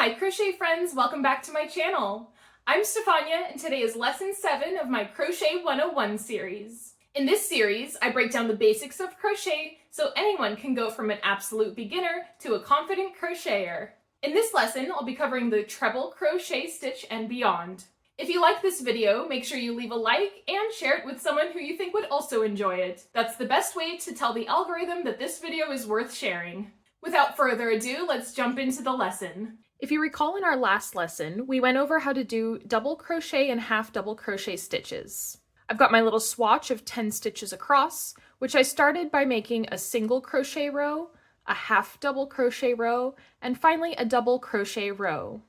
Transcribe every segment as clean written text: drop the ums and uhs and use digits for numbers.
Hi crochet friends, welcome back to my channel. I'm Stefania and today is lesson 7 of my Crochet 101 series. In this series, I break down the basics of crochet so anyone can go from an absolute beginner to a confident crocheter. In this lesson, I'll be covering the treble crochet stitch and beyond. If you like this video, make sure you leave a like and share it with someone who you think would also enjoy it. That's the best way to tell the algorithm that this video is worth sharing. Without further ado, let's jump into the lesson. If you recall in our last lesson, we went over how to do double crochet and half double crochet stitches. I've got my little swatch of 10 stitches across, which I started by making a single crochet row, a half double crochet row, and finally a double crochet row.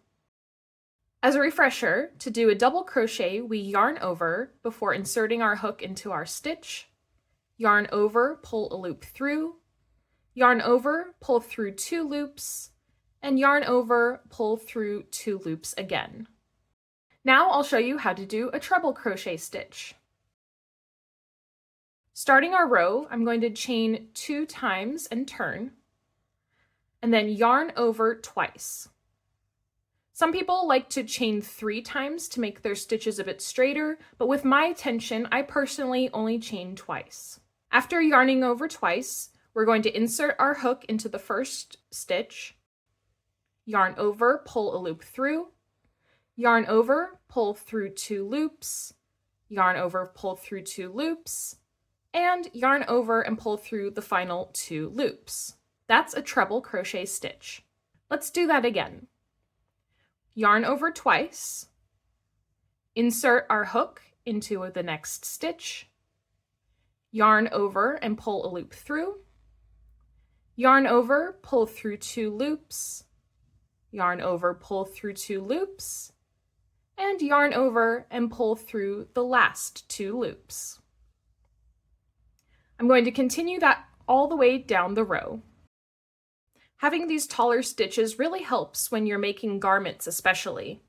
As a refresher, to do a double crochet, we yarn over before inserting our hook into our stitch, yarn over, pull a loop through, yarn over, pull through 2 loops, and yarn over, pull through 2 loops again. Now I'll show you how to do a treble crochet stitch. Starting our row, I'm going to chain 2 times and turn, and then yarn over twice. Some people like to chain 3 times to make their stitches a bit straighter, but with my tension, I personally only chain twice. After yarning over twice, we're going to insert our hook into the first stitch, yarn over, pull a loop through, yarn over, pull through 2 loops, yarn over, pull through 2 loops, and yarn over and pull through the final 2 loops. That's a treble crochet stitch. Let's do that again. Yarn over twice, insert our hook into the next stitch, yarn over and pull a loop through, yarn over, pull through 2 loops, yarn over, pull through 2 loops, and yarn over and pull through the last 2 loops. I'm going to continue that all the way down the row. Having these taller stitches really helps when you're making garments especially.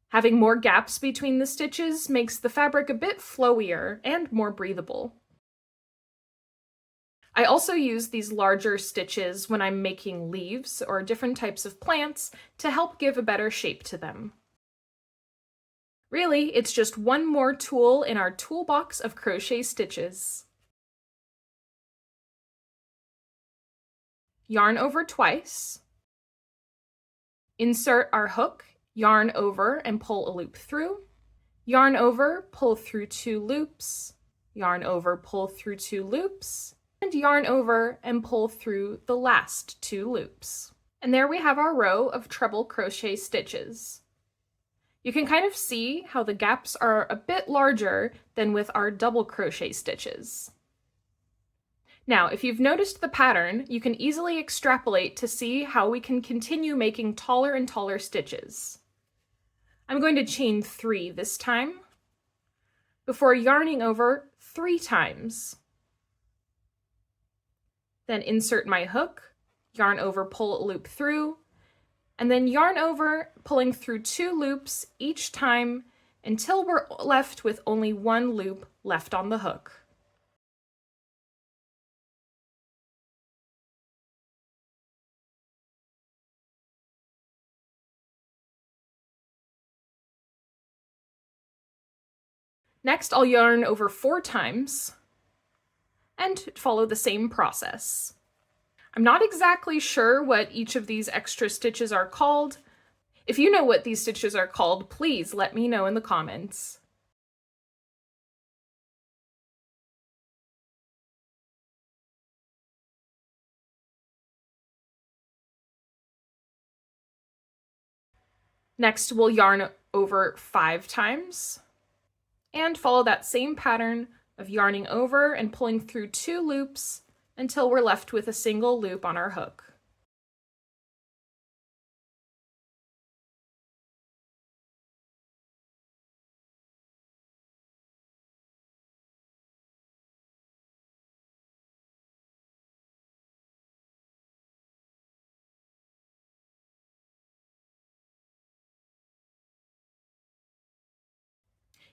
Having more gaps between the stitches makes the fabric a bit flowier and more breathable. I also use these larger stitches when I'm making leaves or different types of plants to help give a better shape to them. Really, it's just one more tool in our toolbox of crochet stitches. Yarn over twice, insert our hook, yarn over and pull a loop through, yarn over, pull through 2 loops, yarn over, pull through 2 loops, and yarn over and pull through the last 2 loops. And there we have our row of treble crochet stitches. You can kind of see how the gaps are a bit larger than with our double crochet stitches. Now, if you've noticed the pattern, you can easily extrapolate to see how we can continue making taller and taller stitches. I'm going to chain 3 this time, before yarning over 3 times. Then insert my hook, yarn over, pull a loop through, and then yarn over, pulling through 2 loops each time until we're left with only 1 loop left on the hook. Next, I'll yarn over 4 times and follow the same process. I'm not exactly sure what each of these extra stitches are called. If you know what these stitches are called, please let me know in the comments. Next, we'll yarn over 5 times and follow that same pattern of yarning over and pulling through 2 loops until we're left with a single loop on our hook.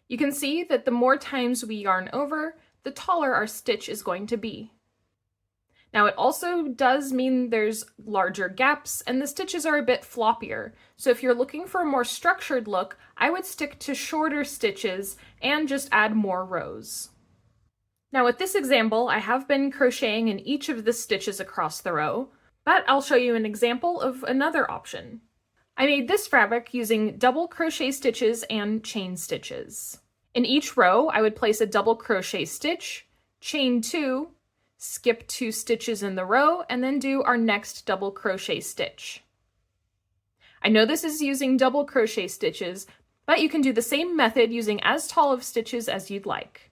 You can see that the more times we yarn over, the taller our stitch is going to be. Now it also does mean there's larger gaps and the stitches are a bit floppier. So if you're looking for a more structured look, I would stick to shorter stitches and just add more rows. Now with this example, I have been crocheting in each of the stitches across the row, but I'll show you an example of another option. I made this fabric using double crochet stitches and chain stitches. In each row, I would place a double crochet stitch, chain 2, skip 2 stitches in the row, and then do our next double crochet stitch. I know this is using double crochet stitches, but you can do the same method using as tall of stitches as you'd like.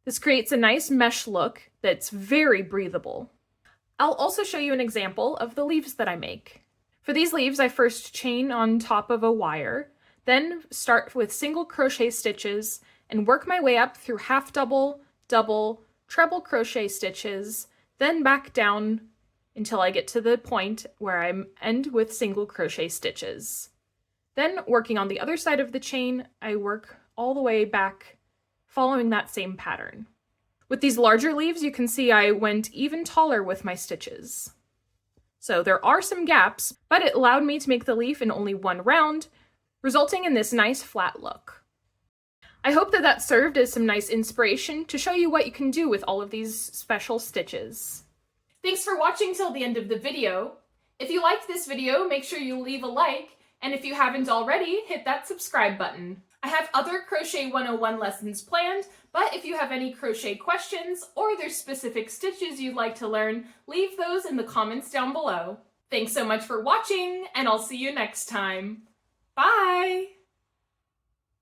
This creates a nice mesh look that's very breathable. I'll also show you an example of the leaves that I make. For these leaves, I first chain on top of a wire, then start with single crochet stitches and work my way up through half double, double, treble crochet stitches, then back down until I get to the point where I end with single crochet stitches. Then working on the other side of the chain, I work all the way back following that same pattern. With these larger leaves, you can see I went even taller with my stitches. So there are some gaps, but it allowed me to make the leaf in only one round, resulting in this nice flat look. I hope that served as some nice inspiration to show you what you can do with all of these special stitches. Thanks for watching till the end of the video. If you liked this video, make sure you leave a like, and if you haven't already, hit that subscribe button. I have other Crochet 101 lessons planned, but if you have any crochet questions or there's specific stitches you'd like to learn, leave those in the comments down below. Thanks so much for watching, and I'll see you next time. Bye!